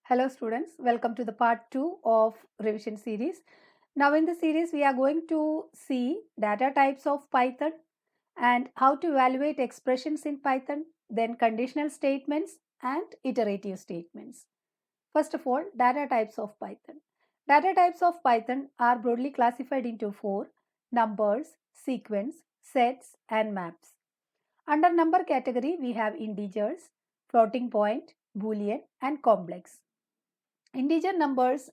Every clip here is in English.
Hello students, welcome to the part 2 of revision series. Now in the series we are going to see data types of Python and how to evaluate expressions in Python, then conditional statements and iterative statements. First of all, data types of Python. Data types of Python are broadly classified into four: numbers, sequence, sets and maps. Under number category we have integers, floating point, boolean and complex. Integer numbers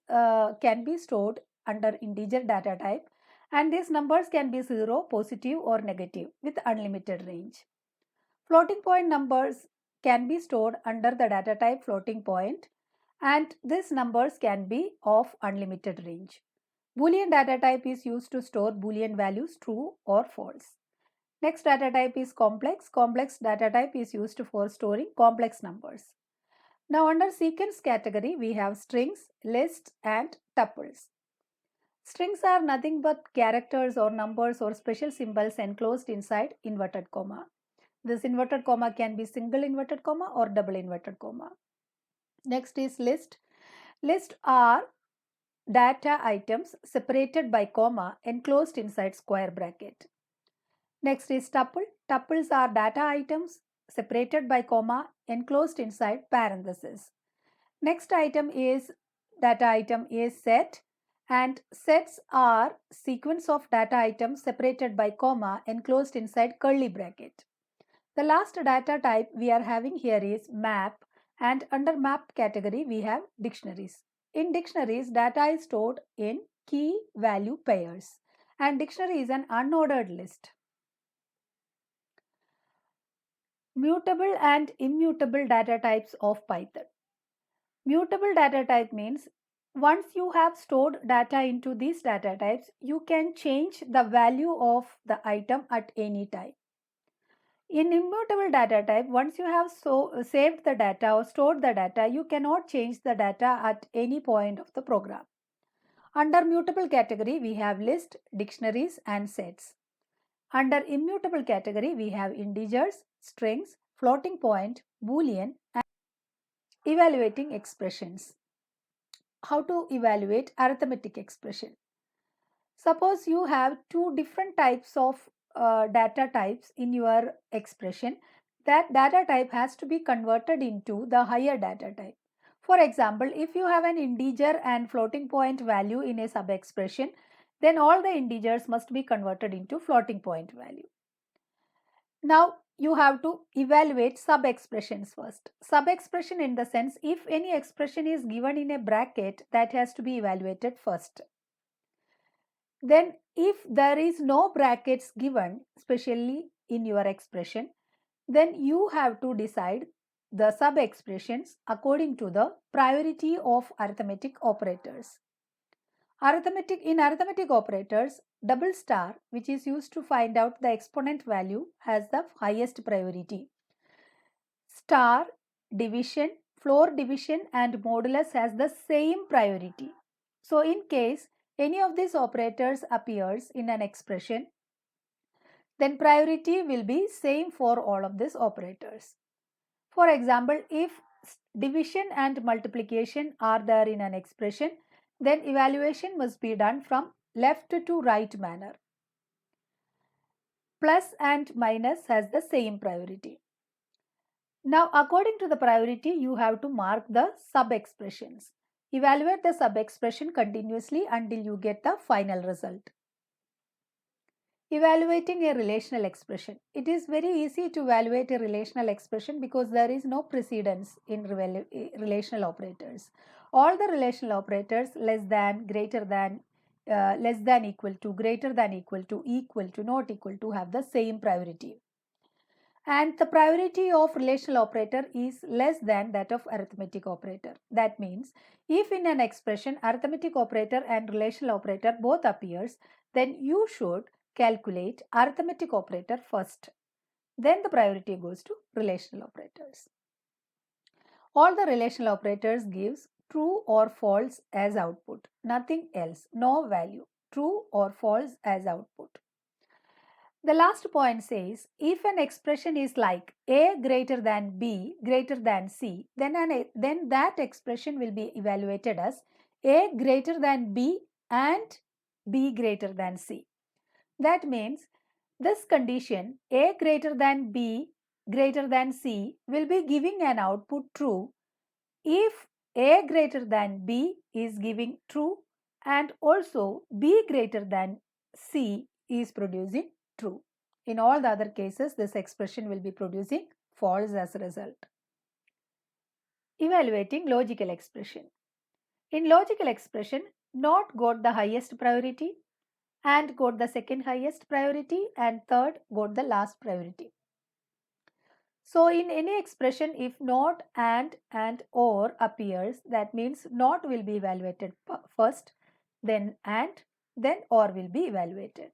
can be stored under integer data type, and these numbers can be 0, positive or negative with unlimited range. Floating point numbers can be stored under the data type floating point, and these numbers can be of unlimited range. Boolean data type is used to store Boolean values true or false. Next data type is complex. Complex data type is used for storing complex numbers. Now under sequence category, we have strings, lists and tuples. Strings are nothing but characters or numbers or special symbols enclosed inside inverted comma. This inverted comma can be single inverted comma or double inverted comma. Next is list. List are data items separated by comma enclosed inside square bracket. Next is tuple. Tuples are data items separated by comma enclosed inside parentheses. Next item is data item is set, and sets are sequence of data items separated by comma enclosed inside curly bracket. The last data type we are having here is map, and under map category we have dictionaries. In dictionaries, data is stored in key value pairs, and dictionary is an unordered list. Mutable and immutable data types of Python. Mutable data type means once you have stored data into these data types, you can change the value of the item at any time. In immutable data type, once you have saved the data or stored the data, you cannot change the data at any point of the program. Under mutable category, we have list, dictionaries and sets. Under immutable category, we have integers, strings, floating point, boolean and evaluating expressions. How to evaluate arithmetic expression? Suppose you have two different types of data types in your expression. That data type has to be converted into the higher data type. For example, if you have an integer and floating point value in a sub expression, then all the integers must be converted into floating point value. Now you have to evaluate sub expressions first. Sub expression in the sense, if any expression is given in a bracket, that has to be evaluated first. Then if there is no brackets given, especially in your expression, then you have to decide the sub expressions according to the priority of arithmetic operators. In arithmetic operators, double star, which is used to find out the exponent value, has the highest priority. Star, division, floor division and modulus has the same priority. So in case any of these operators appears in an expression, then priority will be same for all of these operators. For example, if division and multiplication are there in an expression, then evaluation must be done from left to right manner. Plus and minus has the same priority. Now, according to the priority, you have to mark the sub-expressions. Evaluate the sub-expression continuously until you get the final result. Evaluating a relational expression. It is very easy to evaluate a relational expression because there is no precedence in relational operators. All the relational operators less than, greater than, less than equal to, greater than equal to, not equal to have the same priority. And the priority of relational operator is less than that of arithmetic operator. That means if in an expression arithmetic operator and relational operator both appears, then you should calculate arithmetic operator first. Then the priority goes to relational operators. All the relational operators gives true or false as output, nothing else, no value, true or false as output. The last point says, if an expression is like A greater than B greater than C, then that expression will be evaluated as A greater than B and B greater than C. That means this condition A greater than B greater than C will be giving an output true if A greater than B is giving true and also B greater than C is producing true. In all the other cases, this expression will be producing false as a result. Evaluating logical expression. In logical expression, not got the highest priority, and got the second highest priority, and third got the last priority. So in any expression, if not and or appears, that means not will be evaluated first, then and, then or will be evaluated.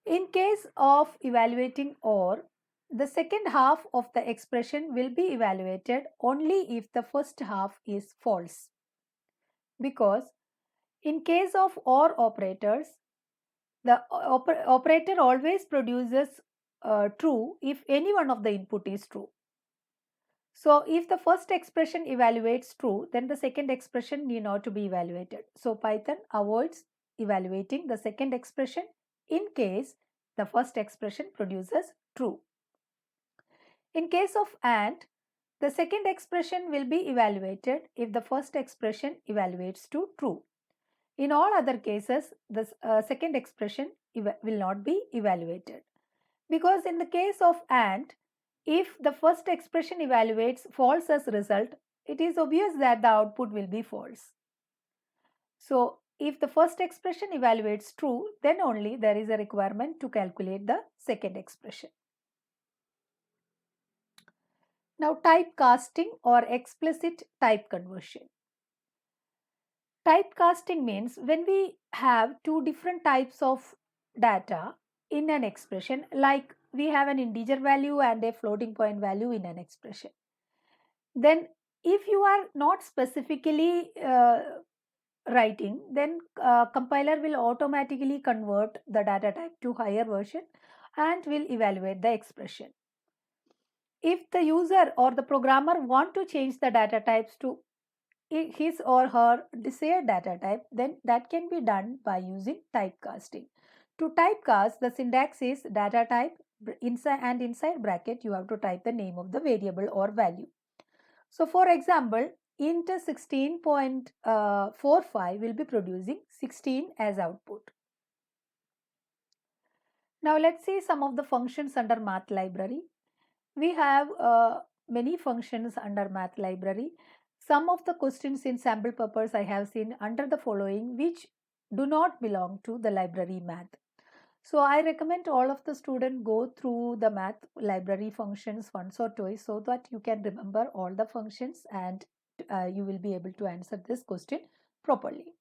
In case of evaluating or, the second half of the expression will be evaluated only if the first half is false. Because in case of or operators, the operator always produces true if any one of the input is true. So if the first expression evaluates true, then the second expression need not to be evaluated. So Python avoids evaluating the second expression in case the first expression produces true. In case of AND, the second expression will be evaluated if the first expression evaluates to true. In all other cases, the second expression will not be evaluated. Because in the case of AND, if the first expression evaluates false as result, it is obvious that the output will be false. So, if the first expression evaluates true, then only there is a requirement to calculate the second expression. Now, typecasting or explicit type conversion. Typecasting means when we have two different types of data in an expression, like we have an integer value and a floating point value in an expression. Then if you are not specifically writing, then compiler will automatically convert the data type to higher version and will evaluate the expression. If the user or the programmer want to change the data types to his or her desired data type, then that can be done by using typecasting. To typecast, the syntax is data type inside bracket you have to type the name of the variable or value. So for example, int 16.45 will be producing 16 as output. Now let's see some of the functions under math library. We have many functions under math library. Some of the questions in sample papers I have seen under the following which do not belong to the library math. So I recommend all of the students go through the math library functions once or twice so that you can remember all the functions and you will be able to answer this question properly.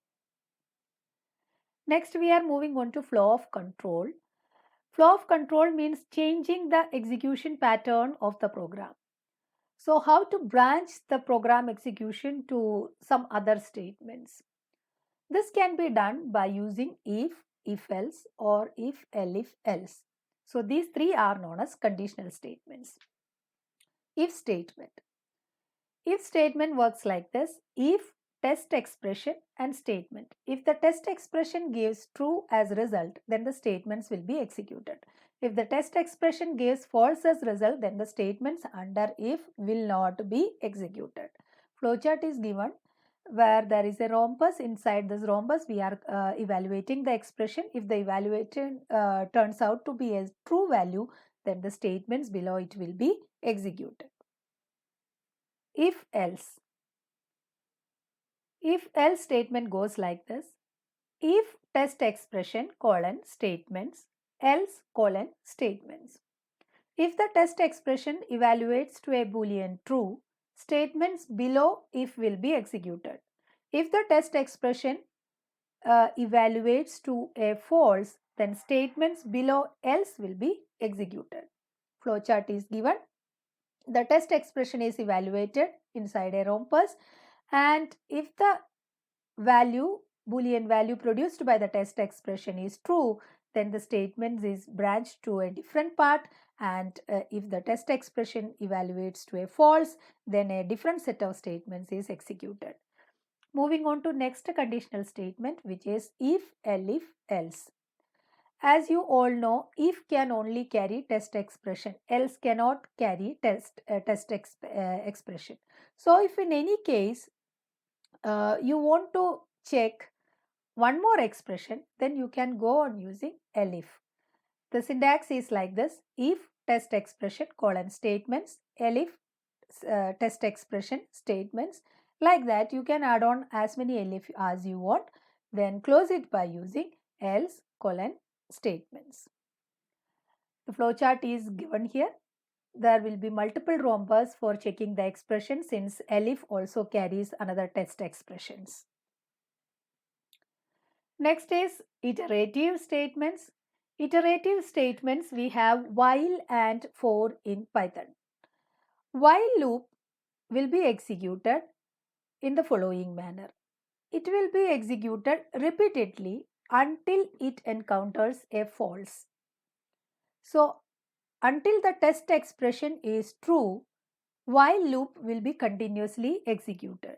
Next we are moving on to flow of control. Flow of control means changing the execution pattern of the program. So how to branch the program execution to some other statements? This can be done by using if else or if else. So these three are known as conditional statements. If statement. If statement works like this: if test expression and statement. If the test expression gives true as result, then the statements will be executed. If the test expression gives false as result, then the statements under if will not be executed. Flowchart is given where there is a rhombus. Inside this rhombus, we are evaluating the expression. If the evaluation turns out to be a true value, then the statements below it will be executed. If else. If else statement goes like this: if test expression colon statements, else colon statements. If the test expression evaluates to a boolean true, statements below if will be executed. If the test expression evaluates to a false, then statements below else will be executed. Flowchart is given. The test expression is evaluated inside a rhombus, and if the value, boolean value produced by the test expression is true, then the statement is branched to a different part, and if the test expression evaluates to a false, then a different set of statements is executed. Moving on to next conditional statement, which is if, elif, else. As you all know, if can only carry test expression, else cannot carry expression. So if in any case you want to check one more expression, then you can go on using elif. The syntax is like this: if test expression colon statements, elif test expression statements. Like that, you can add on as many elif as you want, then close it by using else colon statements. The flowchart is given here. There will be multiple rhombus for checking the expression, since elif also carries another test expressions. Next is iterative statements. Iterative statements, we have while and for in Python. While loop will be executed in the following manner. It will be executed repeatedly until it encounters a false. So, until the test expression is true, while loop will be continuously executed.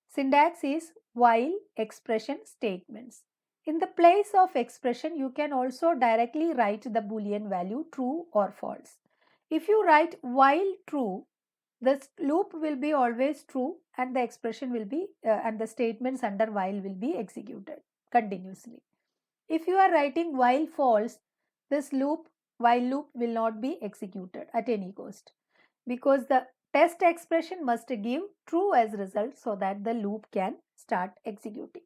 Syntax is while expression statements. In the place of expression, you can also directly write the Boolean value true or false. If you write while true, the loop will be always true and the expression will be and the statements under while will be executed continuously. If you are writing while false, this while loop will not be executed at any cost, because the test expression must give true as result so that the loop can start executing.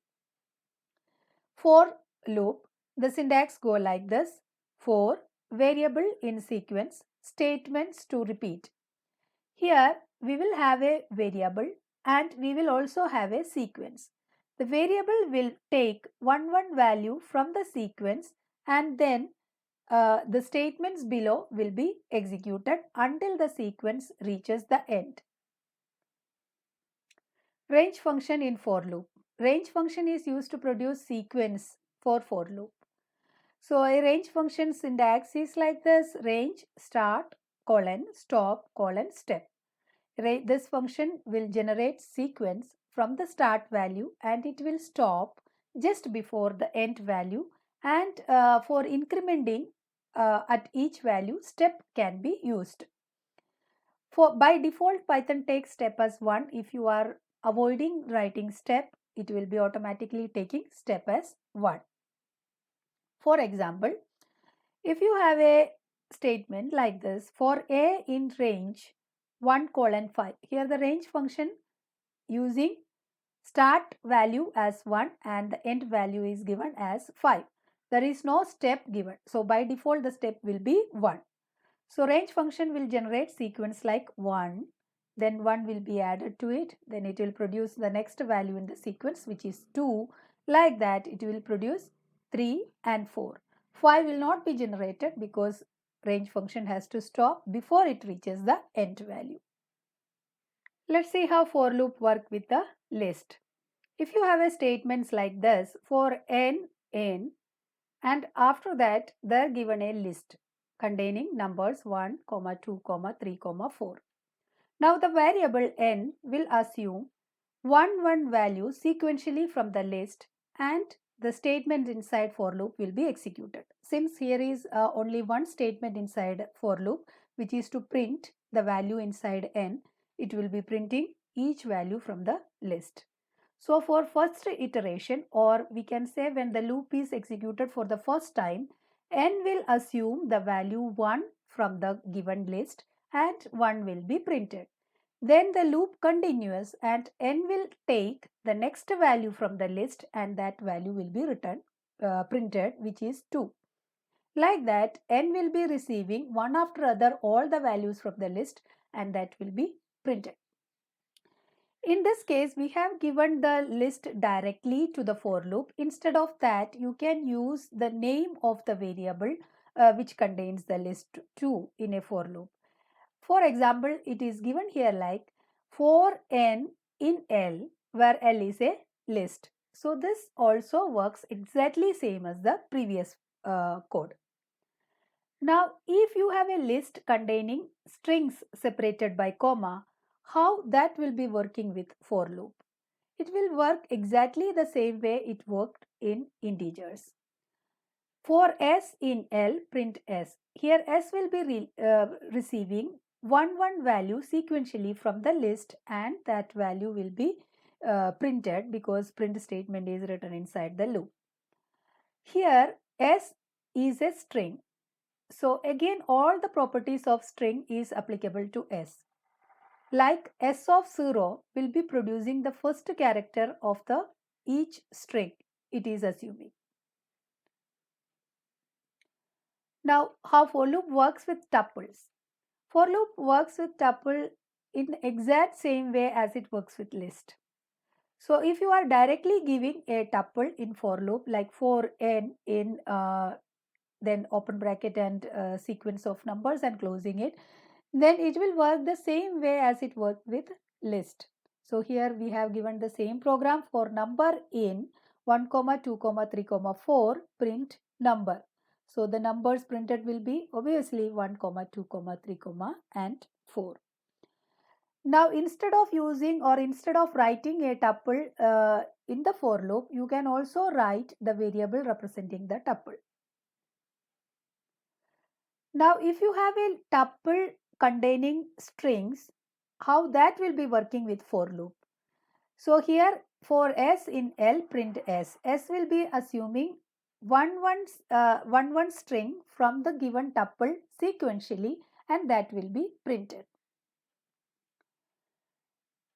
For loop, the syntax go like this: for variable in sequence, statements to repeat. Here we will have a variable and we will also have a sequence. The variable will take one value from the sequence, and then the statements below will be executed until the sequence reaches the end. Range function in for loop. Range function is used to produce sequence for loop. So a range function syntax is like this: range start colon stop colon step. This function will generate sequence from the start value and it will stop just before the end value, and for incrementing at each value, step can be used. By default, Python takes step as 1. If you are avoiding writing step, it will be automatically taking step as 1. For example, if you have a statement like this: for a in range 1 colon 5. Here the range function using start value as 1 and the end value is given as 5. There is no step given. So by default the step will be 1. So range function will generate sequence like 1, then 1 will be added to it, then it will produce the next value in the sequence, which is 2. Like that it will produce 3 and 4. 5 will not be generated because range function has to stop before it reaches the end value. Let's see how for loop work with the list. If you have a statements like this: for n in, and after that they are given a list containing numbers 1, 2, 3, 4. Now the variable n will assume one value sequentially from the list, and the statement inside for loop will be executed. Since here is only one statement inside for loop, which is to print the value inside n, it will be printing each value from the list. So for first iteration, or we can say when the loop is executed for the first time, n will assume the value 1 from the given list and 1 will be printed. Then the loop continues and n will take the next value from the list and that value will be printed, which is 2. Like that, n will be receiving one after other all the values from the list and that will be printed. In this case, we have given the list directly to the for loop. Instead of that, you can use the name of the variable which contains the list 2 in a for loop. For example, it is given here like for n in L, where L is a list. So this also works exactly same as the previous code. Now, if you have a list containing strings separated by comma, how that will be working with for loop? It will work exactly the same way it worked in integers. For s in L, print s. Here s will be receiving 1 value sequentially from the list, and that value will be printed because print statement is written inside the loop. Here s is a string. So again all the properties of string is applicable to s. Like s of 0 will be producing the first character of the each string it is assuming. Now how for loop works with tuples. For loop works with tuple in exact same way as it works with list. So if you are directly giving a tuple in for loop like for n in then open bracket and sequence of numbers and closing it, then it will work the same way as it worked with list. So here we have given the same program for number in 1, 2, 3, 4 print number. So the numbers printed will be obviously 1, 2, 3, and 4. Now instead of using or instead of writing a tuple in the for loop, you can also write the variable representing the tuple. Now if you have a tuple containing strings, how that will be working with for loop? So here for s in L, print s. S will be assuming one string from the given tuple sequentially, and that will be printed.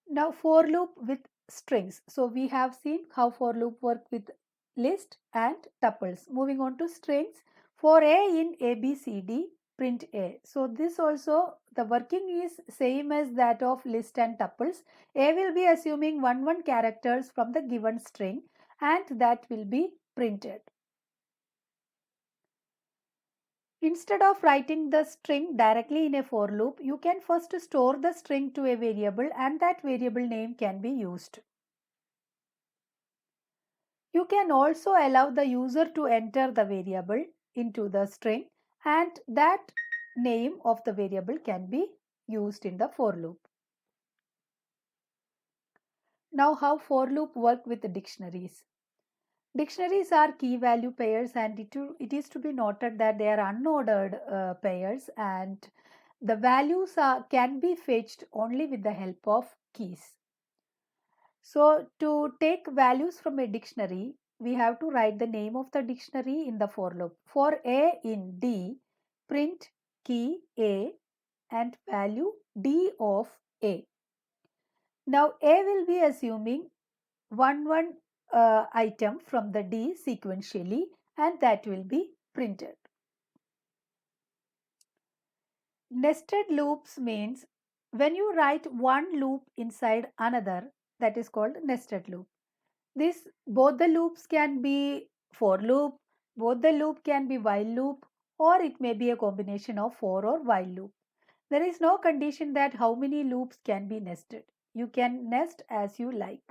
Now for loop with strings. So we have seen how for loop work with list and tuples. Moving on to strings. For a in ABCD, print a. So this also the working is same as that of list and tuples. A will be assuming one characters from the given string, and that will be printed. Instead of writing the string directly in a for loop, you can first store the string to a variable, and that variable name can be used. You can also allow the user to enter the variable into the string, and that name of the variable can be used in the for loop. Now how for loop work with the dictionaries. Dictionaries are key value pairs, and it is to be noted that they are unordered pairs, and the values can be fetched only with the help of keys. So to take values from a dictionary, we have to write the name of the dictionary in the for loop. For a in D, print key A and value D of A. Now A will be assuming one item from the D sequentially, and that will be printed. Nested loops means when you write one loop inside another, that is called nested loop. This both the loops can be for loop, both the loop can be while loop, or it may be a combination of for or while loop. There is no condition that how many loops can be nested. You can nest as you like.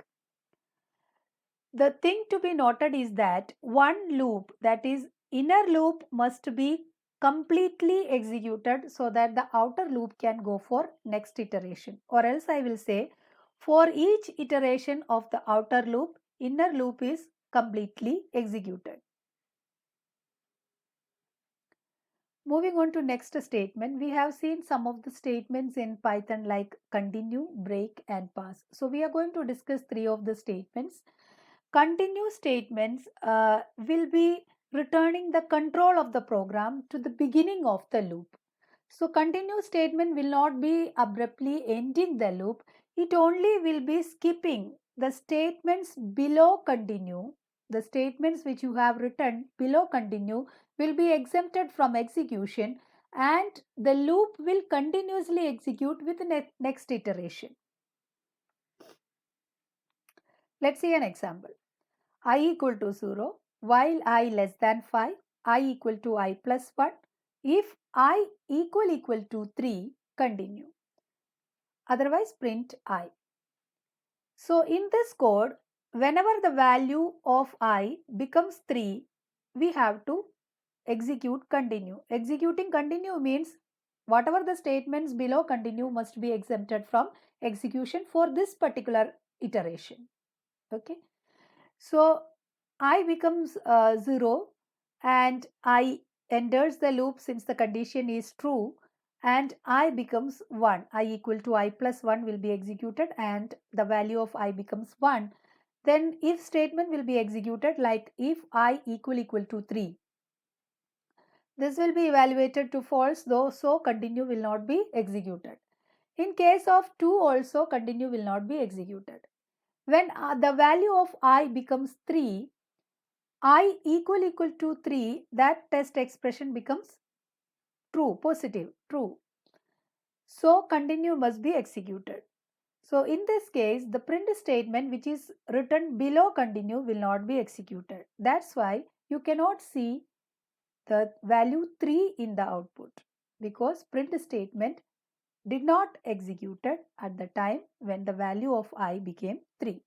The thing to be noted is that one loop, that is inner loop, must be completely executed so that the outer loop can go for next iteration, or else I will say for each iteration of the outer loop, inner loop is completely executed. Moving on to next statement, we have seen some of the statements in Python like continue, break and pass. So we are going to discuss three of the statements. Continue statements will be returning the control of the program to the beginning of the loop. So continue statement will not be abruptly ending the loop. It only will be skipping the statements below continue. The statements which you have written below continue will be exempted from execution, and the loop will continuously execute with the next iteration. Let's see an example. I equal to 0, while I less than 5, I equal to I plus 1. If I equal to 3, continue. Otherwise print I. So in this code, whenever the value of I becomes 3, we have to execute continue. Executing continue means whatever the statements below continue must be exempted from execution for this particular iteration. Okay. So I becomes 0 and I enters the loop since the condition is true, and I becomes 1. I equal to I plus 1 will be executed and the value of I becomes 1. Then if statement will be executed like if I equal to 3. This will be evaluated to false, though, so continue will not be executed. In case of 2 also, continue will not be executed. When the value of I becomes 3, I equal to 3, that test expression becomes true, positive, true. So continue must be executed. So in this case, the print statement which is written below continue will not be executed. That's why you cannot see the value 3 in the output, because print statement did not executed at the time when the value of I became 3.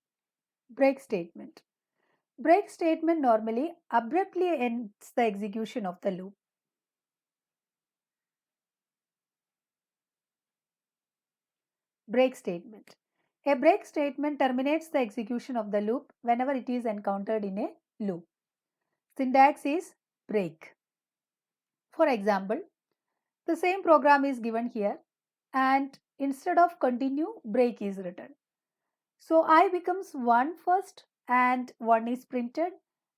Break statement. Break statement normally abruptly ends the execution of the loop. Break statement. A break statement terminates the execution of the loop whenever it is encountered in a loop. Syntax is break. For example, the same program is given here and instead of continue, break is written. So I becomes 1 first and 1 is printed,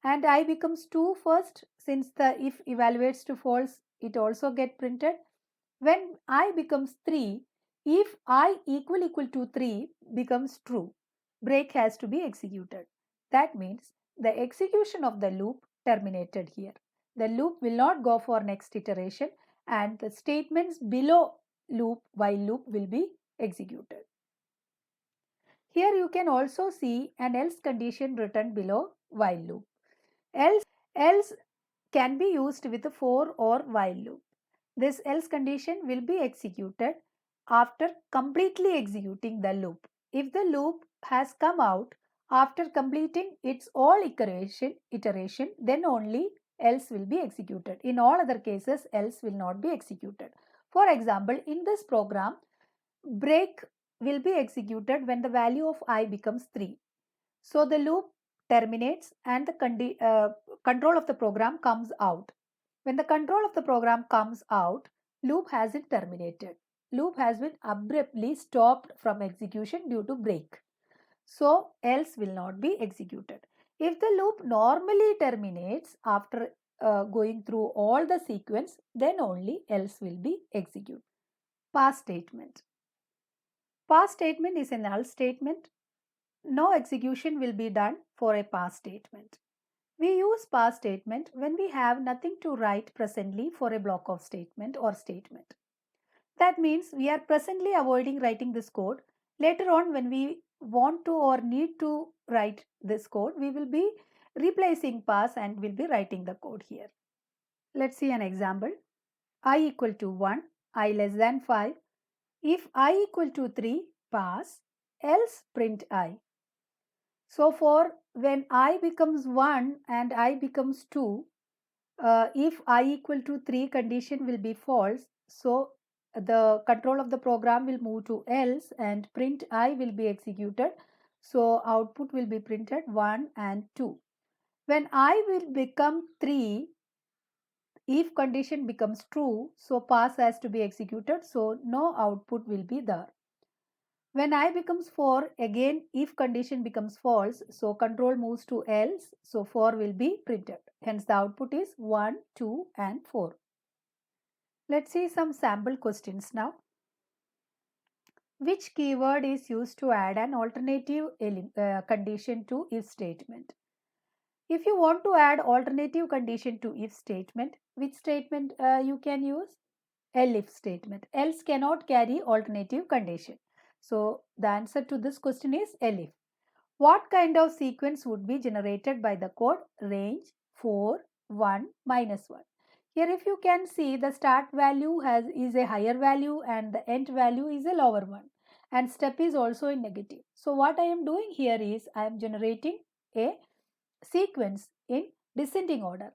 and I becomes 2 first since the if evaluates to false, it also get printed. When I becomes 3, if I equal to 3 becomes true, break has to be executed. That means the execution of the loop terminated here. The loop will not go for next iteration and the statements below loop while loop will be executed. Here you can also see an else condition written below while loop. Else can be used with a for or while loop. This else condition will be executed after completely executing the loop. If the loop has come out after completing its all iteration, then only else will be executed. In all other cases, else will not be executed. For example, in this program, break will be executed when the value of I becomes 3. So the loop terminates and the control of the program comes out. When the control of the program comes out, loop has been terminated. Loop has been abruptly stopped from execution due to break. So else will not be executed. If the loop normally terminates after going through all the sequence, then only else will be executed. Pass statement. Pass statement is a null statement. No execution will be done for a pass statement. We use pass statement when we have nothing to write presently for a block of statement or statement. That means we are presently avoiding writing this code. Later on, when we want to or need to write this code, we will be replacing pass and will be writing the code here. Let's see an example. I equal to 1, I less than 5. If I equal to 3, pass, else print I. So for when I becomes 1 and I becomes 2, if I equal to 3 condition will be false. So the control of the program will move to else and print I will be executed. So output will be printed 1 and 2. When I will become 3, if condition becomes true, so pass has to be executed. So no output will be there. When I becomes 4, again if condition becomes false, so control moves to else, so 4 will be printed. Hence the output is 1, 2 and 4. Let's see some sample questions now. Which keyword is used to add an alternative condition to if statement? If you want to add alternative condition to if statement, which statement you can use? Elif statement. Else cannot carry alternative condition. So the answer to this question is elif. What kind of sequence would be generated by the code? Range 4, 1, -1. Here if you can see the start value is a higher value and the end value is a lower one. and step is also in negative. So what I am doing here is I am generating a sequence in descending order.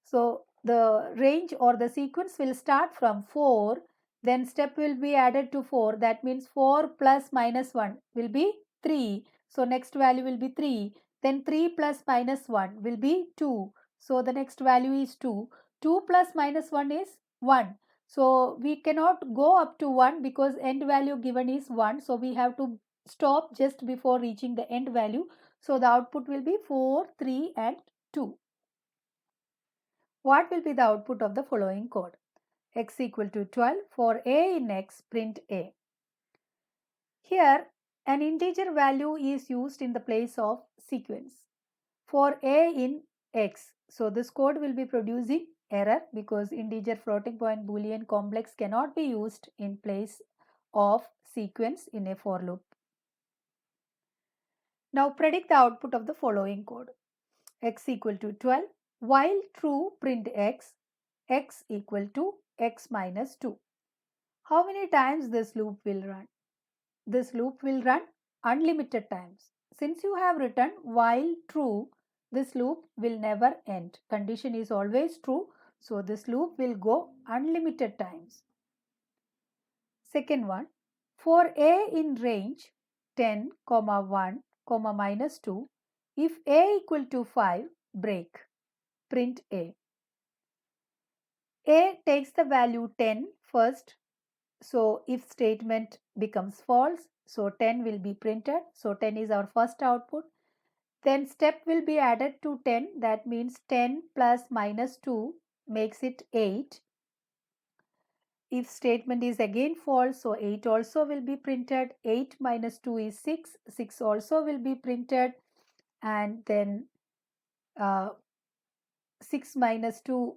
So the range or the sequence will start from 4, then step will be added to 4. That means 4 plus minus 1 will be 3. So next value will be 3. Then 3 plus minus 1 will be 2. So the next value is 2. 2 plus minus 1 is 1. So we cannot go up to 1 because end value given is 1. So we have to stop just before reaching the end value. So the output will be 4, 3 and 2. What will be the output of the following code? X equal to 12. For a in x, print a. Here, an integer value is used in the place of sequence. For a in x, so this code will be producing error because integer floating point boolean complex cannot be used in place of sequence in a for loop. Now predict the output of the following code. X equal to 12. While true, print x equal to x minus 2. How many times this loop will run? This loop will run unlimited times. Since you have written while true, this loop will never end. Condition is always true. So this loop will go unlimited times. Second one, for a in range 10, 1, minus 2, if a equal to 5, break, print a. A takes the value 10 first. So if statement becomes false, so 10 will be printed. So 10 is our first output. Then step will be added to 10. That means 10 plus minus 2 makes it 8. If statement is again false, so 8 also will be printed. 8 minus 2 is 6. 6 also will be printed. And then 6 minus 2,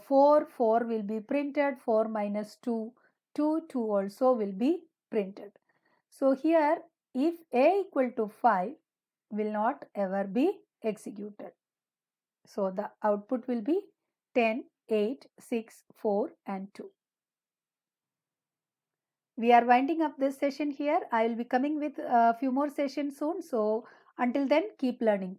4. 4 will be printed. 4 minus 2, 2. 2 also will be printed. So here, if a equal to 5 will not ever be executed. So the output will be 10, 8, 6, 4 and 2. We are winding up this session here. I will be coming with a few more sessions soon. So until then, keep learning.